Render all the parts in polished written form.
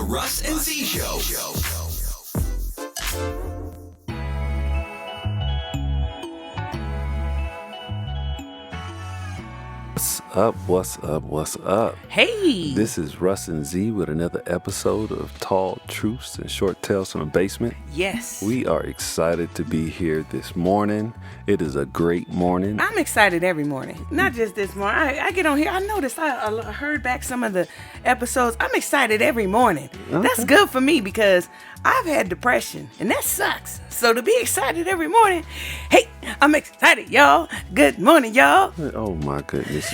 Russ and Z Show. What's up? Hey! This is Russ and Z with another episode of Tall Truths and Short Tales from the Basement. Yes. We are excited to be here this morning. It is a great morning. I'm excited every morning. Not just this morning. I get on here. I noticed I heard back some of the episodes. I'm excited every morning. Okay. That's good for me because I've had depression and that sucks. So to be excited every morning, hey, I'm excited, y'all. Good morning, y'all. Oh my goodness.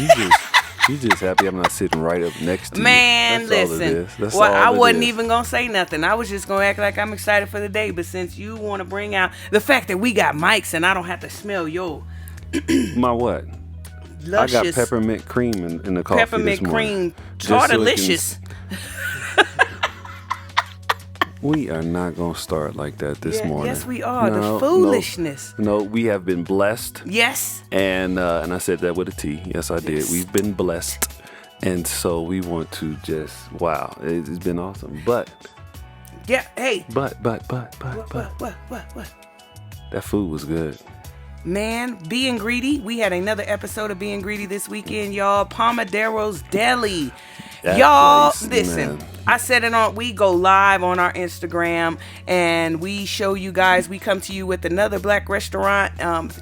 You just happy I'm not sitting right up next to you. Man, That's listen. all it is. That's Well, all I it wasn't is. even going to say nothing. I was just going to act like I'm excited for the day. But since you want to bring out the fact that we got mics and I don't have to smell your My what? luscious I got peppermint cream in the coffee peppermint this morning. cream Just so it can- tartalicious. We are not going to start like that this morning. Yes, we are. No, The foolishness. No, we have been blessed. Yes. And I said that with a T. Yes, I did. Yes. We've been blessed. And so we want to just, wow, it's been awesome. But, Yeah. Hey. what? That food was good. Man, being greedy. We had another episode of Being Greedy this weekend, y'all. Pomodero's Deli. That Y'all, place, listen. man. I said it on. We go live on our Instagram, and we show you guys. We come to you with another black restaurant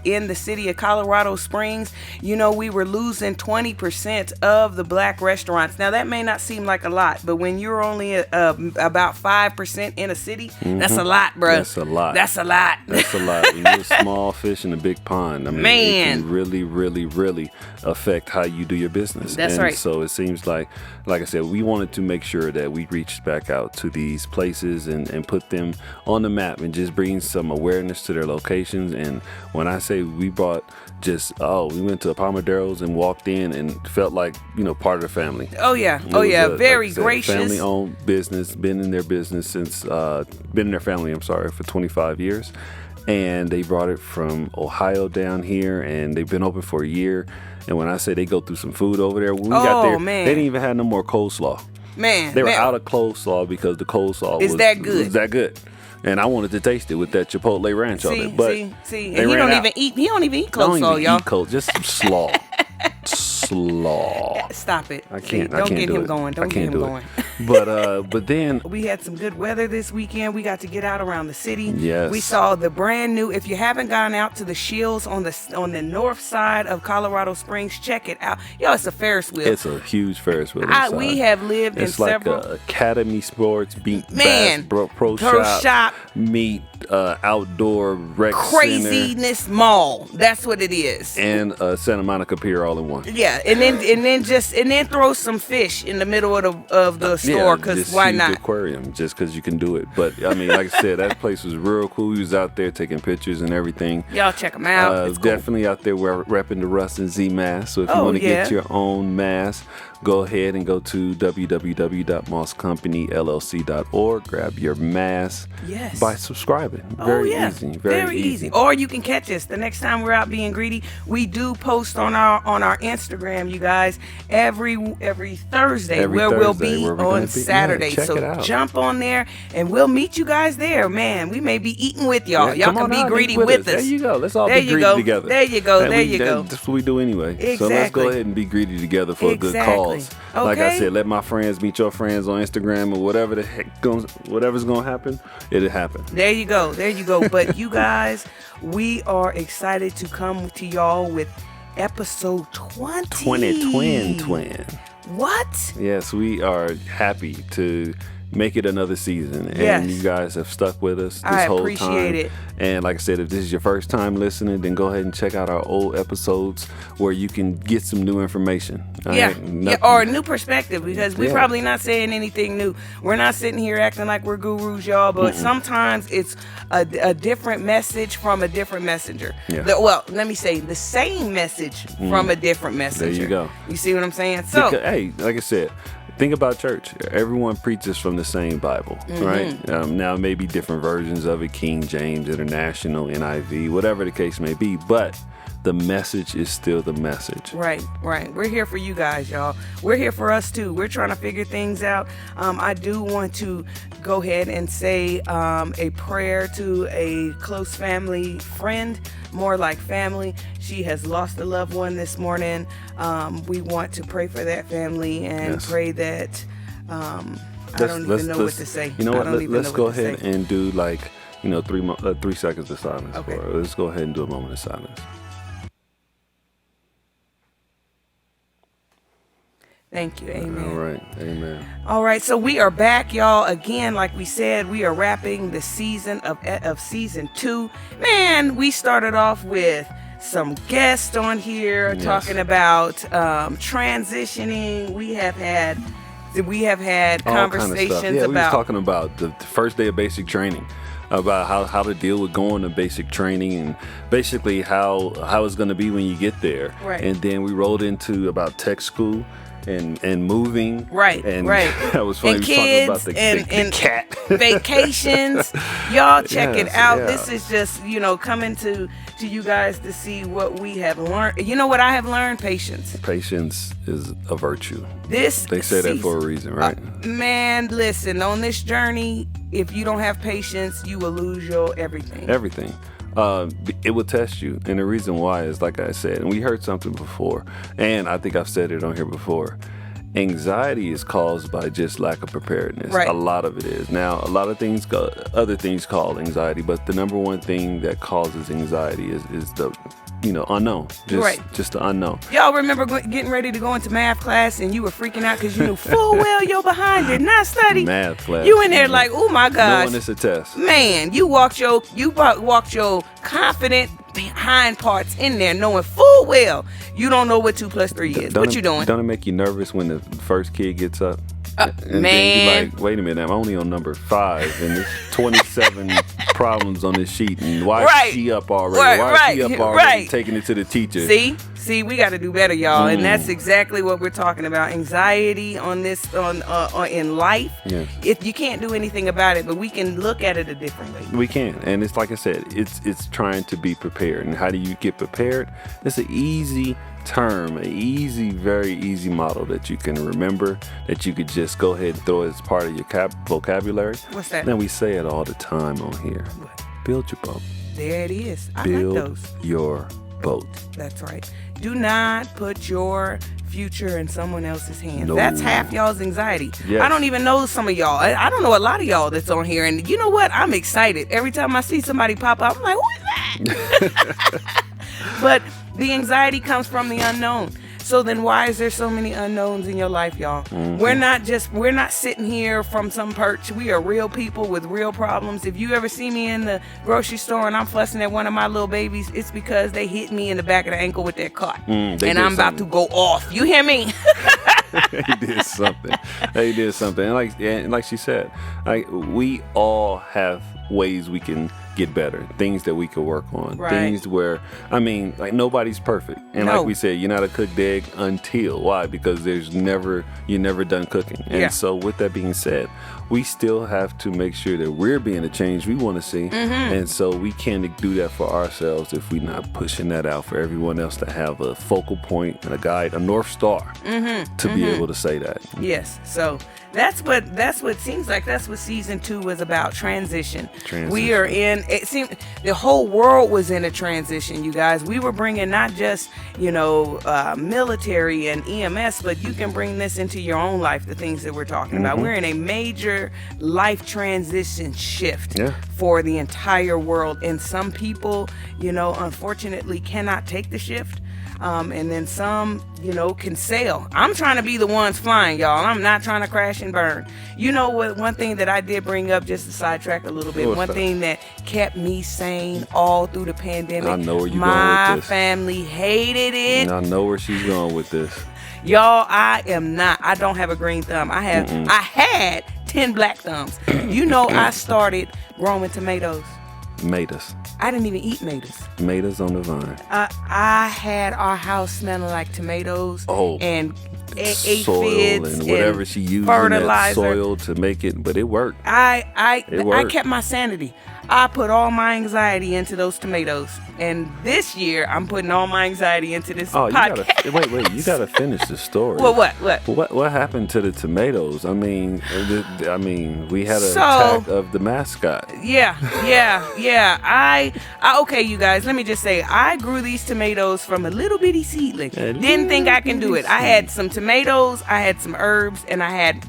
in the city of Colorado Springs. You know, we were losing 20% of the black restaurants. Now that may not seem like a lot, but when you're only about 5% in a city, that's a lot, bro. That's a lot. That's a lot. That's a lot. When you're a small fish in a big pond, I mean, Man. it can really, really, really affect how you do your business. That's and right. So it seems like I said, we wanted to make sure that we reached back out to these places and put them on the map and just bring some awareness to their locations. And when I say we brought we went to Pomodero's and walked in and felt like, part of the family. Oh yeah. It Oh was yeah. a, Very like I said, gracious. family-owned business, been in their business since, been in their family, for 25 years. And they brought it from Ohio down here, and they've been open for a year. And when I say they go through some food over there, when we got there, man. they didn't even have no more coleslaw. Man. They were man. out of coleslaw because the coleslaw Is was that good? was that good. And I wanted to taste it with that Chipotle ranch on it. But see. they And he ran don't out. even eat. He don't even eat I don't coleslaw, even y'all. eat just some slaw. Slaw. Stop it. I See, can't. don't I can't get do him it. going. Don't I get can't him do going. It. But then We had some good weather this weekend. We got to get out around the city. Yes. We saw the brand new. If you haven't gone out to the Shields on the north side of Colorado Springs, check it out. Yo, it's a Ferris wheel. it's a huge Ferris wheel. inside. We have lived It's in like several. Academy Sports beat Man, Pro Shop. Shop meet outdoor rec center Craziness Mall. That's what it is. and Santa Monica Pier all in one. Yeah, and then throw some fish in the middle of the store, because just why huge not? aquarium, just because you can do it. But I mean, like I said, that place was real cool. We was out there taking pictures and everything. Y'all check them out. It's cool. Definitely out there repping the Russ and Z mask. So if you Oh, want to yeah. get your own mask, go ahead and go to www.mosscompanyllc.org. Grab your mask. Yes. By subscribing. Oh, Very yeah. easy. Very easy. Or you can catch us the next time we're out being greedy. We do post on our Instagram, you guys, every Thursday, Every where we'll Thursday, be where we're gonna on be. Saturday. Yeah, check it So out. jump on there and we'll meet you guys there. Man, we may be eating with y'all. Yeah, Y'all come can on be out and greedy eat with us. There you go. Let's all There be you greedy go. together. There you go. And There you go. That's what we do anyway. So let's go Exactly. ahead and be greedy together for a good Exactly. cause. Like I Okay. said, let my friends meet your friends on Instagram or whatever's gonna happen, it'll happen. There you go. There you go. But you guys, we are excited to come to y'all with episode 20. 20 twin. What? Yes, we are happy to make it another season. And Yes. you guys have stuck with us this I whole appreciate time. it. And like I said, if this is your first time listening, then go ahead and check out our old episodes where you can get some new information. All Yeah. right? Yeah, Nothing- or a new perspective, because we're Yeah. probably not saying anything new. We're not sitting here acting like we're gurus, y'all, but sometimes it's a different message from a different messenger. Yeah. Well, let me say the same message from a different messenger. you go. You see what I'm saying? So, Because, hey, like I said, think about church. Everyone preaches from the same Bible, right? Now, maybe different versions of it, King James, International, NIV, whatever the case may be. But the message is still the message. Right. We're here for you guys, y'all. We're here for us too. We're trying to figure things out. I do want to go ahead and say a prayer to a close family friend, more like family. She has lost a loved one this morning. We want to pray for that family and pray that I don't even know what to say. You know what? Let's go ahead and do 3 seconds of silence. Okay. Let's go ahead and do a moment of silence. Thank you. Amen. All right. Amen. All right. So we are back, y'all. Again, like we said, we are wrapping the season of season 2. Man, we started off with some guests on here talking about transitioning. We have had conversations we about was talking about the first day of basic training, about how to deal with going to basic training and basically how it's going to be when you get there. Right. And then we rolled into about tech school and moving. Right. And right. that was funny. And We kids talking about the cat. Vacations. Y'all check it out. Yeah. This is just, coming to you guys to see what we have learned. You know what I have learned? Patience. Patience is a virtue. They say that for a reason, right? Man, listen, on this journey, if you don't have patience, you will lose your everything. Everything. It will test you. And the reason why is, like I said, and we heard something before, and I think I've said it on here before, anxiety is caused by just lack of preparedness. Right. A lot of it is. Now, a lot of things, other things call anxiety, but the number one thing that causes anxiety is the unknown. Just the unknown. Y'all remember getting ready to go into math class and you were freaking out because you knew full well your behind did not study. Math class. You in there like, oh my gosh. Knowing it's a test. Man, you walked your confident hind parts in there knowing full well you don't know what 2 + 3 is. What you doing? Don't it make you nervous when the first kid gets up? And man, then you're like, wait a minute, I'm only on number 5 and there's 27 problems on this sheet, and why is she up already? Why is she up already taking it to the teacher? See, we got to do better, y'all, and that's exactly what we're talking about. Anxiety on this, in life. Yes. You can't do anything about it, but we can look at it a different way. We can, and it's like I said, it's trying to be prepared. And how do you get prepared? It's an easy term, very easy model that you can remember, that you could just go ahead and throw as part of your vocabulary. What's that? And we say it all the time on here. What? Build your boat. There it is. I Build like those. your boat. That's right. Do not put your future in someone else's hands. No. That's half y'all's anxiety. Yes. I don't even know some of y'all. I don't know a lot of y'all that's on here. And you know what? I'm excited. Every time I see somebody pop up, I'm like, who is that? But the anxiety comes from the unknown. So then why is there so many unknowns in your life, y'all? Mm-hmm. We're not sitting here from some perch. We are real people with real problems. If you ever see me in the grocery store and I'm fussing at one of my little babies, it's because they hit me in the back of the ankle with their cart. And I'm about to go off. You hear me? They did something. And like she said, we all have ways we can get better, things that we could work on, things where, nobody's perfect. And like we said, you're not a cooked egg until, why? Because you're never done cooking. And so with that being said, we still have to make sure that we're being the change we want to see. Mm-hmm. And so we can't do that for ourselves if we're not pushing that out for everyone else to have a focal point and a guide, a North Star to be able to say that. Yes. So that's what seems like that's what season 2 was about, transition. We are in, it seemed the whole world was in a transition, you guys. We were bringing not just, military and EMS, but you can bring this into your own life, the things that we're talking about. We're in a major life transition shift for the entire world. And some people, unfortunately cannot take the shift. And then some, can sail. I'm trying to be the ones flying, y'all. I'm not trying to crash and burn. You know what? One thing that I did bring up, just to sidetrack a little bit, thing that kept me sane all through the pandemic. I know where you're going with My this. family hated it. And I know where she's going with this. Y'all, I don't have a green thumb. I had 10 black thumbs. I started growing tomatoes. Tomatoes. I didn't even eat tomatoes. Tomatoes on the vine. I had our house smelling like tomatoes and soil and whatever she used in that soil to make it, but it worked. I kept my sanity. I put all my anxiety into those tomatoes, and this year I'm putting all my anxiety into this podcast. Wait! You gotta finish the story. Well, what? What happened to the tomatoes? I mean, we had an attack of the mascot. Yeah. Okay, you guys. Let me just say, I grew these tomatoes from a little bitty seedling. Didn't think I can do it. I had some tomatoes, I had some herbs, and I had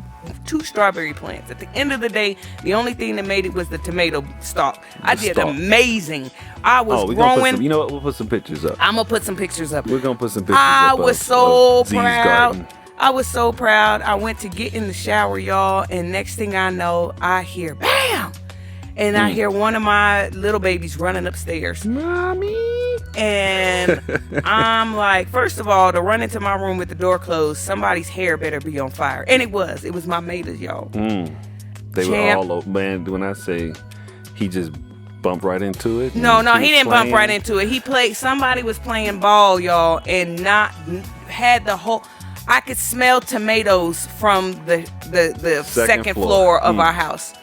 2 strawberry plants. At the end of the day, the only thing that made it was the tomato stalk. I did amazing. I was growing. You know what? We'll put some pictures up. I'm gonna put some pictures up. We're gonna put some pictures up. I was so proud. Garden. I was so proud. I went to get in the shower, y'all, and next thing I know, I hear bam, and I hear one of my little babies running upstairs. Mommy. And I'm like, first of all, to run into my room with the door closed, somebody's hair better be on fire. And it was my matas, y'all. They were all over. Man, when I say he just bumped right into it. No, he didn't bump right into it. Somebody was playing ball, y'all, and had the whole, I could smell tomatoes from the second floor of our house.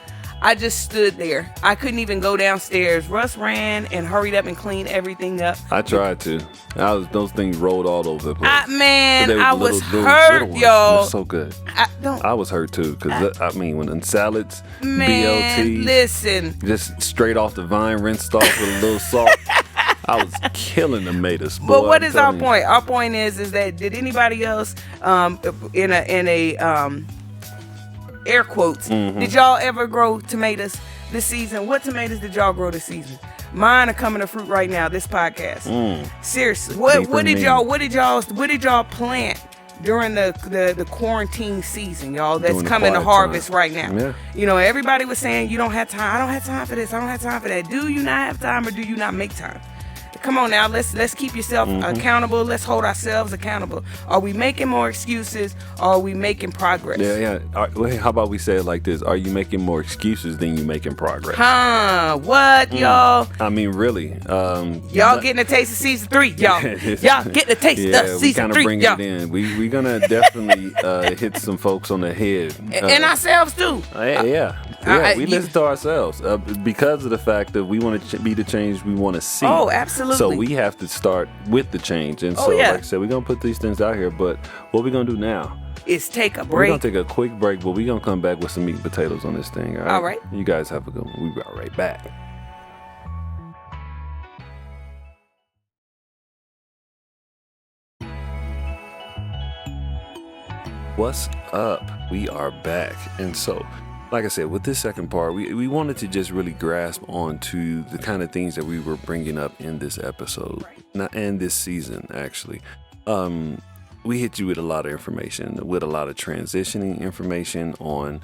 I just stood there. I couldn't even go downstairs. Russ ran and hurried up and cleaned everything up. I tried to. Those things rolled all over the place. I was hurt, y'all. So good. I was hurt too, because when salads, BLT, listen, just straight off the vine, rinsed off with a little salt. I was killing tomatoes. But what is our point? Our point is that did anybody else in a air quotes, did y'all ever grow tomatoes this season? What tomatoes did y'all grow this season? Mine are coming to fruit right now, this podcast. Seriously. What did y'all plant during the quarantine season, y'all, that's coming to harvest right now? Yeah. You know, everybody was saying, you don't have time. I don't have time for this. I don't have time for that. Do you not have time, or do you not make time? Come on now, let's keep yourself accountable. Let's hold ourselves accountable. Are we making more excuses, or are we making progress? Yeah. How about we say it like this? Are you making more excuses than you making progress? What, y'all? I mean, really. Y'all getting a taste of season 3, y'all. Y'all getting a taste of season 3, bring y'all. It in. We're gonna definitely hit some folks on the head. And ourselves too. We listen to ourselves because of the fact that we want to be the change we want to see. Oh, absolutely. So we have to start with the change. And like I said, we're going to put these things out here. But what we're going to do now is take a break. We're going to take a quick break, but we're going to come back with some meat and potatoes on this thing. All right. You guys have a good one. We'll be right back. What's up? We are back. And so, like I said, with this second part, we wanted to just really grasp onto the kind of things that we were bringing up in this episode, and this season, actually. We hit you with a lot of information, with a lot of transitioning information on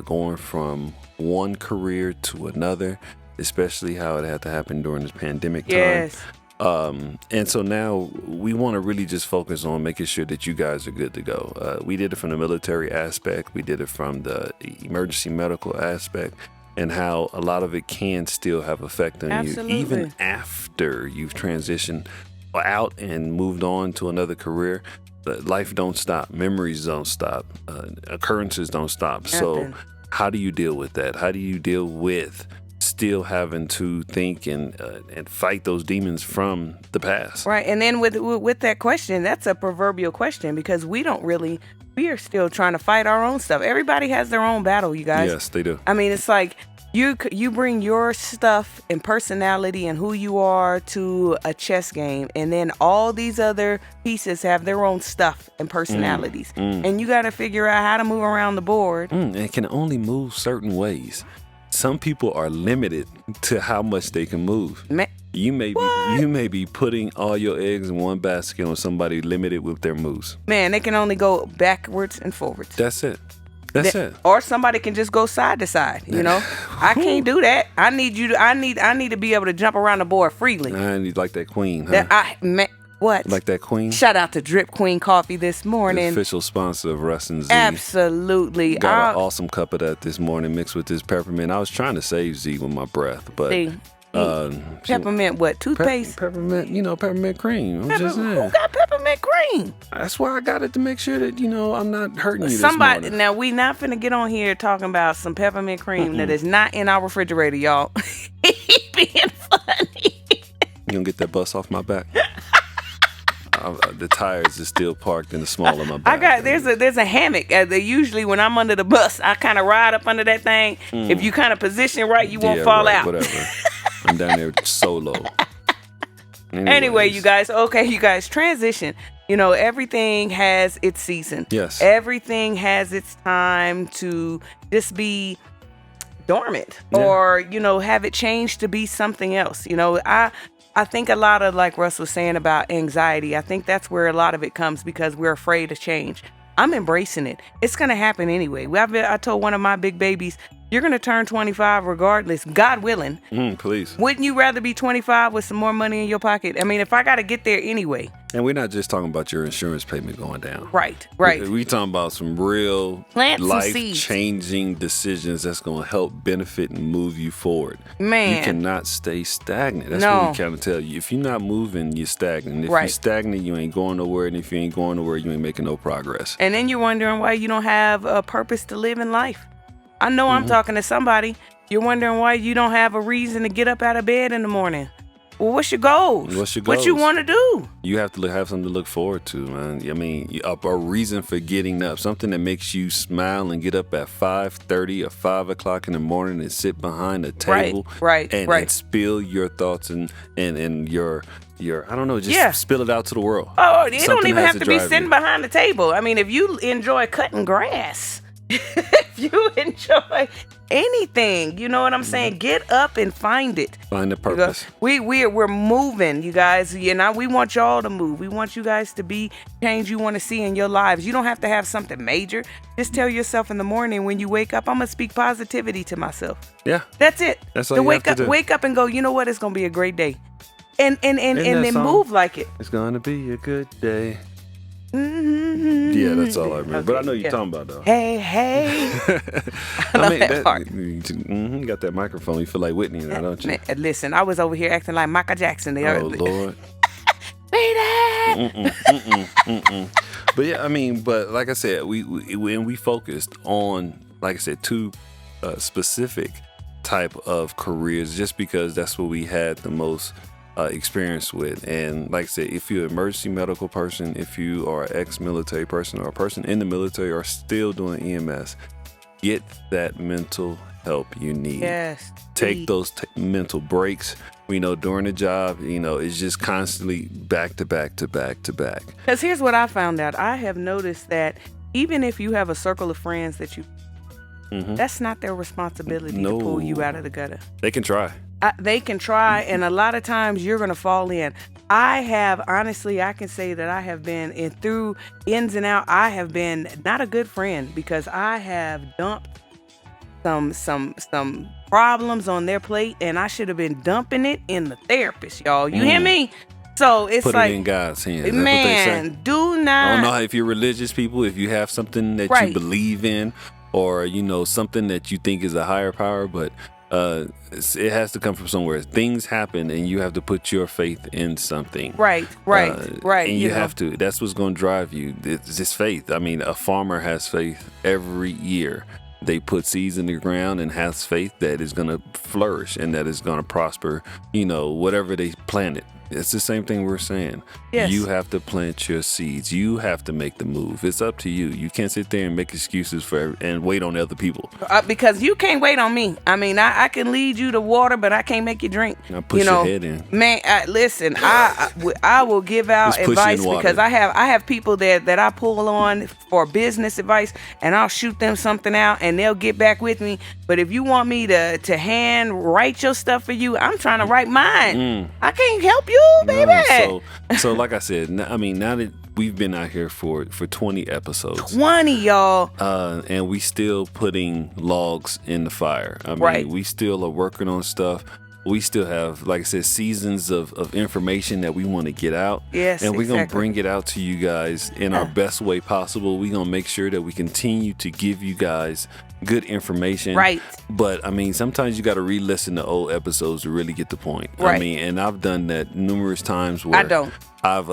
going from one career to another, especially how it had to happen during this pandemic time. And so now we want to really just focus on making sure that you guys are good to go. We did it from the military aspect. We did it from the emergency medical aspect, and how a lot of it can still have effect on you even after you've transitioned out and moved on to another career. Life don't stop. Memories don't stop. Occurrences don't stop. So how do you deal with that? How do you deal with still having to think and fight those demons from the past? Right. And then with that question, that's a proverbial question, because we are still trying to fight our own stuff. Everybody has their own battle, you guys. Yes, they do. I mean, it's like you bring your stuff and personality and who you are to a chess game, and then all these other pieces have their own stuff and personalities. And you got to figure out how to move around the board. And it can only move certain ways. Some people are limited to how much they can move. You may be putting all your eggs in one basket on somebody limited with their moves. Man, they can only go backwards and forwards. That's it. That's it. Or somebody can just go side to side. You know, I can't do that. I need to be able to jump around the board freely. I need like that queen. Huh? What? Like that queen? Shout out to Drip Queen Coffee this morning. The official sponsor of Russ and Z. Absolutely. Got an awesome cup of that this morning mixed with this peppermint. I was trying to save Z with my breath, but Peppermint what? Toothpaste? Peppermint, peppermint cream. I'm just Who saying. got peppermint cream? That's why I got it to make sure that, I'm not hurting you Somebody, this morning. now we not finna get on here talking about some peppermint cream that is not in our refrigerator, y'all. He being funny. You gonna get that bus off my back? The tires is still parked in the small of my back. There's a hammock. Usually when I'm under the bus, I kind of ride up under that thing. If you kind of position right, you won't fall out. Whatever. I'm down there solo. Anyway, you guys, transition. Everything has its season. Yes. Everything has its time to just be dormant or, have it change to be something else. I think a lot of, like Russ was saying about anxiety, I think that's where a lot of it comes because we're afraid of change. I'm embracing it. It's going to happen anyway. I told one of my big babies, you're going to turn 25 regardless, God willing. Please. Wouldn't you rather be 25 with some more money in your pocket? I mean, if I got to get there anyway. And we're not just talking about your insurance payment going down. Right. We talking about some real life-changing decisions that's going to help benefit and move you forward. Man. You cannot stay stagnant. That's what we kind of tell you. If you're not moving, you're stagnant. If you're stagnant, you ain't going nowhere. And if you ain't going nowhere, you ain't making no progress. And then you're wondering why you don't have a purpose to live in life. I know I'm talking to somebody. You're wondering why you don't have a reason to get up out of bed in the morning. Well, what's your goals? What you want to do? You have to have something to look forward to, man. I mean, a reason for getting up, something that makes you smile and get up at 5:30 or 5 o'clock in the morning and sit behind a table, and spill your thoughts and your I don't know, just spill it out to the world. Oh, you don't even have to be sitting behind the table. I mean, if you enjoy cutting grass, if you enjoy anything, you know what I'm saying? Get up and find it. Find the purpose. We're moving, you guys. We want y'all to move. We want you guys to be change you want to see in your lives. You don't have to have something major. Just tell yourself in the morning when you wake up, I'm gonna speak positivity to myself. Yeah, that's it. That's all you have to do. Wake up and go. You know what? It's gonna be a great day, and then move like it. It's gonna be a good day. Yeah, that's all I remember. Okay, but I know you're talking about though. Hey. I love that part. You got that microphone. You feel like Whitney now, don't you? Man, listen, I was over here acting like Michael Jackson. Oh, Lord. But yeah, I mean, but like I said, we focused on, like I said, two specific type of careers just because that's what we had the most experience with. And like I said, if you're an emergency medical person, if you are an ex-military person or a person in the military or still doing EMS, get that mental help you need. Yes. Take those mental breaks. We know during the job, it's just constantly back to back to back to back. Because here's what I found out. I have noticed that even if you have a circle of friends that you, that's not their responsibility to pull you out of the gutter. They can try. They can try, and a lot of times you're going to fall in. I can say that I have been through ins and out. I have been not a good friend because I have dumped some problems on their plate, and I should have been dumping it in the therapist, y'all. You hear me? So it's put it in God's hands. That's man, what they say. Do not. I don't know if you're religious people, if you have something that you believe in, or something that you think is a higher power, but it has to come from somewhere. Things happen, and you have to put your faith in something. Right. And you have to. That's what's going to drive you. It's just faith. I mean, a farmer has faith every year. They put seeds in the ground and has faith that it's going to flourish and that it's going to prosper. Whatever they planted. It's the same thing we're saying. Yes. You have to plant your seeds. You have to make the move. It's up to you. You can't sit there and make excuses and wait on other people. Because you can't wait on me. I mean, I can lead you to water, but I can't make you drink. Now push your head in. Man, listen, I will give out advice because I have people that I pull on for business advice, and I'll shoot them something out, and they'll get back with me. But if you want me to hand write your stuff for you, I'm trying to write mine. I can't help you. Baby. So like I said, now that we've been out here for 20 episodes. 20, y'all. And we still putting logs in the fire. I mean, we still are working on stuff. we still have, like I said, seasons of information that we want to get out. Yes, and we're gonna exactly. bring it out to you guys in our best way possible. We're gonna make sure that we continue to give you guys good information. Right. But I mean, sometimes you got to re-listen to old episodes to really get the point. Right. I mean, and I've done that numerous times where I don't. I've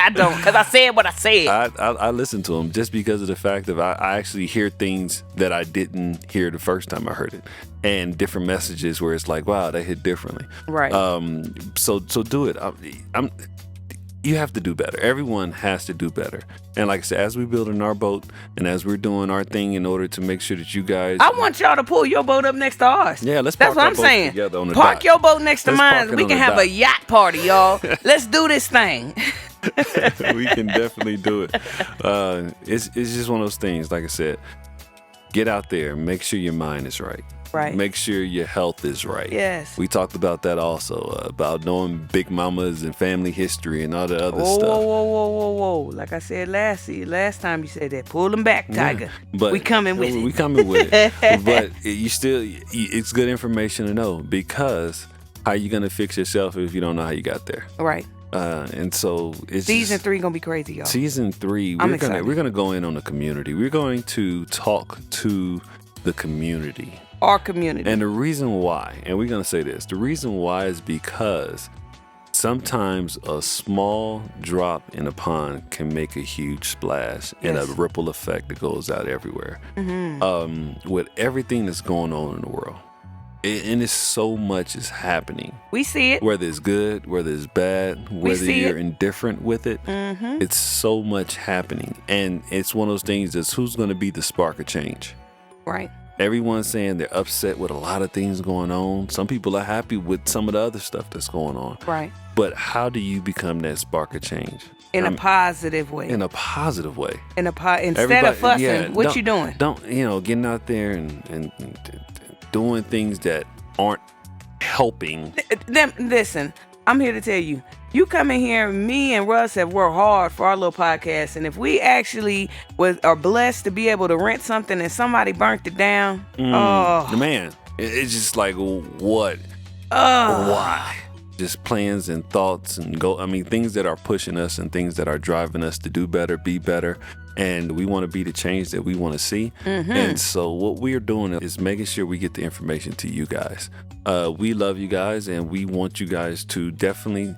I don't, because I said what I said. I listen to them just because of the fact that I actually hear things that I didn't hear the first time I heard it, and different messages where it's like, wow, they hit differently. Right. So do it. You have to do better. Everyone has to do better. And like I said, as we building our boat and as we're doing our thing in order to make sure that you guys, I want y'all to pull your boat up next to ours. Yeah, let's That's park what our I'm boats saying. together on the Park dock. your boat next to Let's park mine. it We on can the have dock. a yacht party, y'all. Let's do this thing. We can definitely do it. It's just one of those things. Like I said, get out there. Make sure your mind is right. Right. Make sure your health is right. Yes. We talked about that also, about knowing big mamas and family history and all the other Whoa, stuff. whoa. Like I said last time you said that. Pull them back, Tiger. But we coming with it. We coming with it. But it's good information to know, because how you gonna fix yourself if you don't know how you got there? Right. And so it's Season 3 gonna be crazy, y'all. Season 3, I'm we're excited. gonna go in on the community. We're going to talk to the community. Our community. And the reason why, and we're going to say this, the reason why is because sometimes a small drop in a pond can make a huge splash and a Yes. ripple effect that goes out everywhere. Mm-hmm. With everything that's going on in the world. And it's so much is happening. We see it. Whether it's good, whether it's bad, whether see you're it. indifferent with it, Mm-hmm. it's so much happening. And it's one of those things that's who's going to be the spark of change. Right. Everyone's saying they're upset with a lot of things going on. Some people are happy with some of the other stuff that's going on. Right. But how do you become that spark of change? In a positive way. In a positive way. Instead Everybody- of fussing, yeah, what don't- you doing? Don't, getting out there and doing things that aren't helping. Listen, I'm here to tell you. You come in here, me and Russ have worked hard for our little podcast, and if we actually are blessed to be able to rent something and somebody burnt it down, Man, it's just like, what? Why? Just plans and thoughts and things that are pushing us and things that are driving us to do better, be better. And we want to be the change that we want to see. Mm-hmm. And so what we're doing is making sure we get the information to you guys. We love you guys, and we want you guys to definitely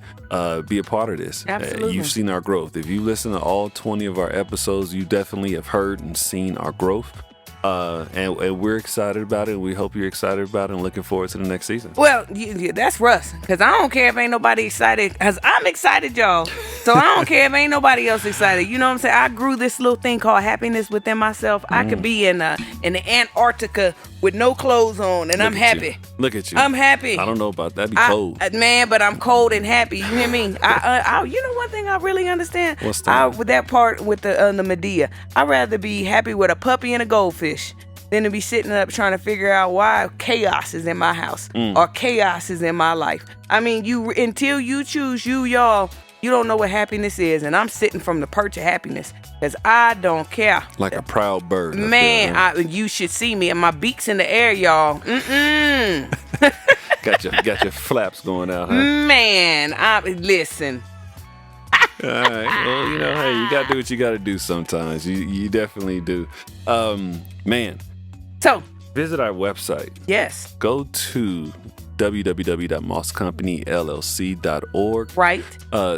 be a part of this. Absolutely. You've seen our growth. If you listen to all 20 of our episodes, you definitely have heard and seen our growth. And we're excited about it. We hope you're excited about it and looking forward to the next season. Well, that's Russ, because I don't care if ain't nobody excited, because I'm excited, y'all. So I don't care if ain't nobody else excited. You know what I'm saying? I grew this little thing called happiness within myself. I could be in the Antarctica with no clothes on, and I'm happy. Look at you. I'm happy. I don't know about that. Be cold. Man, but I'm cold and happy. You hear me? You know one thing I really understand? What's that? With that part with the Medea, I'd rather be happy with a puppy and a goldfish than to be sitting up trying to figure out why chaos is in my house or chaos is in my life. I mean, until you choose y'all, you don't know what happiness is, and I'm sitting from the perch of happiness because I don't care. Like a proud bird. Man, you should see me, and my beak's in the air, y'all. Got your flaps going out, huh? Man, listen. All right. Well, hey, you got to do what you got to do sometimes. You definitely do. Man. So, visit our website. Yes. Go to www.mosscompanyllc.org. Right.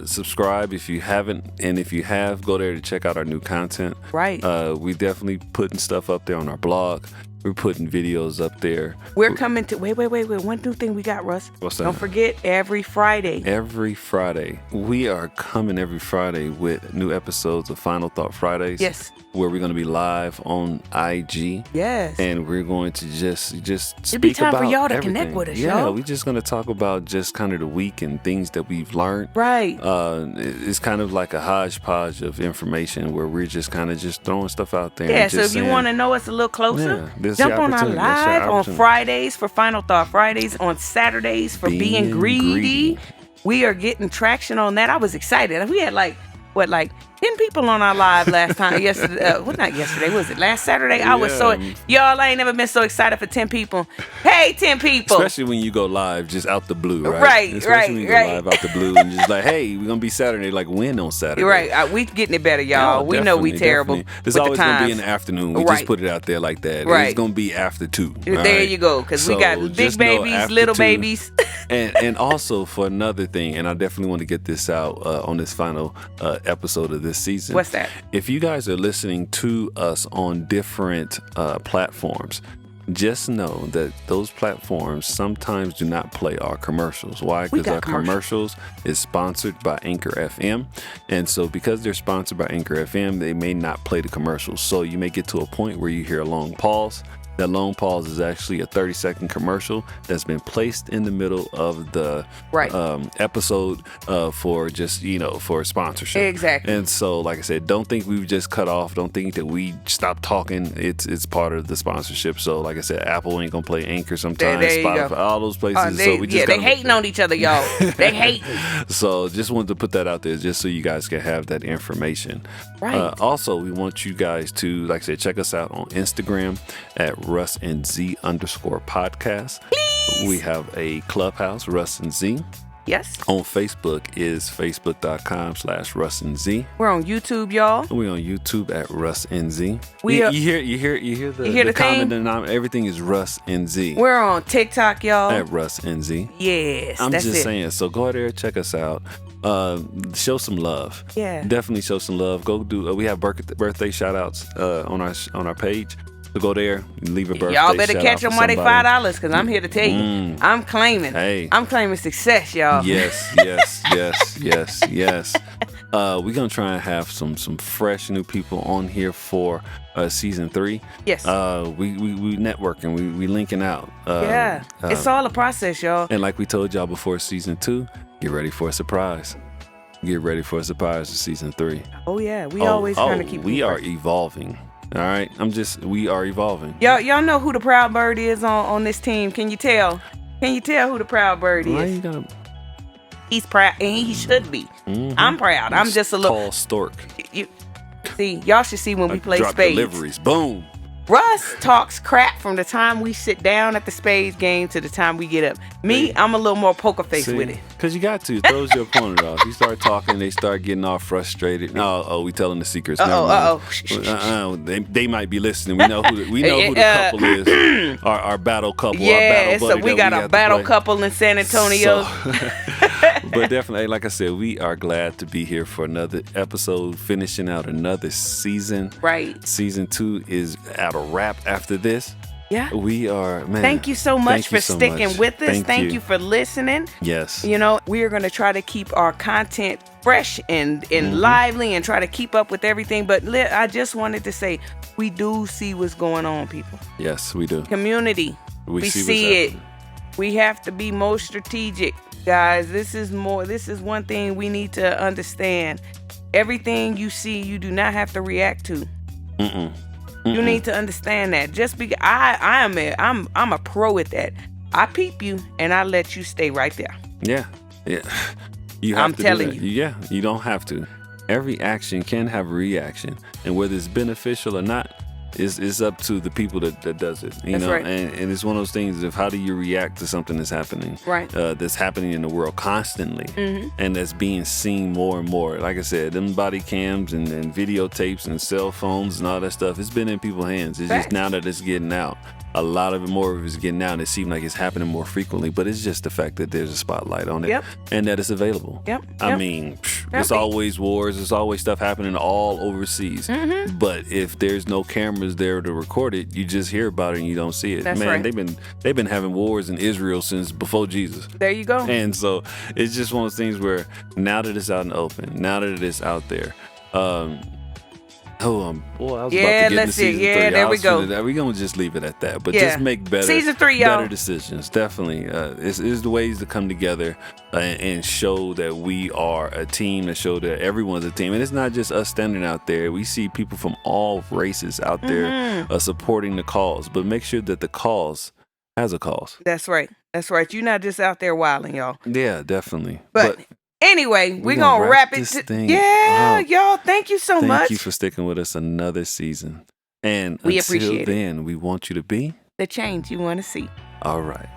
Subscribe if you haven't, and if you have, go there to check out our new content. Right. We definitely putting stuff up there on our blog. We're putting videos up there. We're coming to wait. One new thing we got, Russ. What's that? Don't forget every Friday. Every Friday. We are coming every Friday with new episodes of Final Thought Fridays. Yes. Where we're going to be live on IG. Yes. And we're going to just speak about It'd be time for y'all to everything. connect with us, Yeah, y'all. we're just going to talk about just kind of the week and things that we've learned. Right. It's kind of like a hodgepodge of information where we're just kind of just throwing stuff out there. Yeah, and so just if you saying, want to know us a little closer, this is jump the on our opportunity. That's your live on opportunity. Fridays for Final Thought Fridays, on Saturdays for Being Greedy. We are getting traction on that. I was excited. We had 10 people on our live last time. Yesterday, well, not yesterday. Was it last Saturday? I was so y'all. I ain't never been so excited for 10 people. Hey, 10 people. Especially when you go live, just out the blue, right? Right, Especially when you go live out the blue and just like, hey, we're gonna be Saturday. Like, when on Saturday? Right. We getting it better, y'all. Oh, we know we terrible. It's always gonna be in the afternoon. We just put it out there like that. Right. It's gonna be after 2. There you go. Because we got big babies, little babies. and also for another thing, and I definitely want to get this out on this final episode of this season. What's that? If you guys are listening to us on different platforms, just know that those platforms sometimes do not play our commercials. Why? Because our commercials is sponsored by Anchor FM. And so because they're sponsored by Anchor FM, they may not play the commercials. So you may get to a point where you hear a long pause. That long pause is actually a 30-second commercial that's been placed in the middle of the episode for just, for sponsorship. Exactly. And so, like I said, don't think we've just cut off. Don't think that we stopped talking. It's part of the sponsorship. So, like I said, Apple ain't going to play Anchor sometimes, there Spotify, all those places. They hating on each other, y'all. They hating. So, just wanted to put that out there just so you guys can have that information. Right. Also, we want you guys to, like I said, check us out on Instagram at RussandZ_podcast. Please. We have a clubhouse, Russ and Z. Yes. On Facebook is facebook.com/RussandZ. We're on YouTube, y'all. We're on YouTube at Russ and Z. You hear the common denominator. Everything is Russ and Z. We're on TikTok, y'all. At Russ and Z. Yes. I'm just saying. So go out there, check us out. Show some love. Yeah. Definitely show some love. Go do. We have birthday shout outs on our page. So go there, leave a birthday. Y'all better catch them while they $5, because I'm here to tell you, I'm claiming. Hey. I'm claiming success, y'all. Yes. We're gonna try and have some fresh new people on here for season 3. Yes. We networking, we linking out. It's all a process, y'all. And like we told y'all before season 2, get ready for a surprise. Get ready for a surprise for season 3. Oh yeah, we always trying to keep. We are evolving. All right, we are evolving. Y'all know who the proud bird is on this team? Can you tell? Can you tell who the proud bird is? Why you gonna... He's proud, and he should be. Mm-hmm. I'm proud. I'm just a little tall stork. Y'all should see when we play drop spades. Deliveries, boom. Russ talks crap from the time we sit down at the spades game to the time we get up. Me, I'm a little more poker face with it. Because you got to. It throws your opponent off. You start talking, they start getting all frustrated. We telling the secrets. They might be listening. We know who the couple is. Our battle couple. Yeah, our battle buddy so we got a battle couple in San Antonio. But definitely, like I said, we are glad to be here for another episode, finishing out another season. Right. Season 2 is at a wrap after this. Yeah. We are, man. Thank you so much for sticking with us. Thank you for listening. Yes. We are going to try to keep our content fresh and lively and try to keep up with everything. But I just wanted to say, we do see what's going on, people. Yes, we do. Community. We see it. We have to be more strategic. Guys, this is one thing we need to understand. Everything you see, you do not have to react to. You need to understand that. Just because I'm a pro at that. I peep you and I let you stay right there. Yeah. You have I'm telling you. Yeah, you don't have to. Every action can have a reaction, and whether it's beneficial or not, is up to the people that does it. You know, right. and it's one of those things of how do you react to something that's happening, right? That's happening in the world constantly, and that's being seen more and more. Like I said, them body cams and videotapes and cell phones and all that stuff, it's been in people's hands. It's just now that it's getting out. A lot of it, more of it is getting out, and it seems like it's happening more frequently, but it's just the fact that there's a spotlight on it and that it's available. I mean, there's always wars, there's always stuff happening all overseas, but if there's no cameras there to record it, you just hear about it and you don't see it. That's Man, right. they've been having wars in Israel since before Jesus. There you go. And so it's just one of those things where now that it's out in the open, now that it's out there, I was about to get into season 3. There we go. We're going to just leave it at that. But just make better season 3, y'all. Better decisions. Definitely. It's the ways to come together and show that we are a team, and show that everyone's a team. And it's not just us standing out there. We see people from all races out there supporting the cause. But make sure that the cause has a cause. That's right. That's right. You're not just out there wilding, y'all. Yeah, definitely. But Anyway, we're gonna going to wrap this it. thing Yeah, up. y'all. Thank you so much. Thank you for sticking with us another season. And We until appreciate it. then, we want you to be The change you want to see. all right.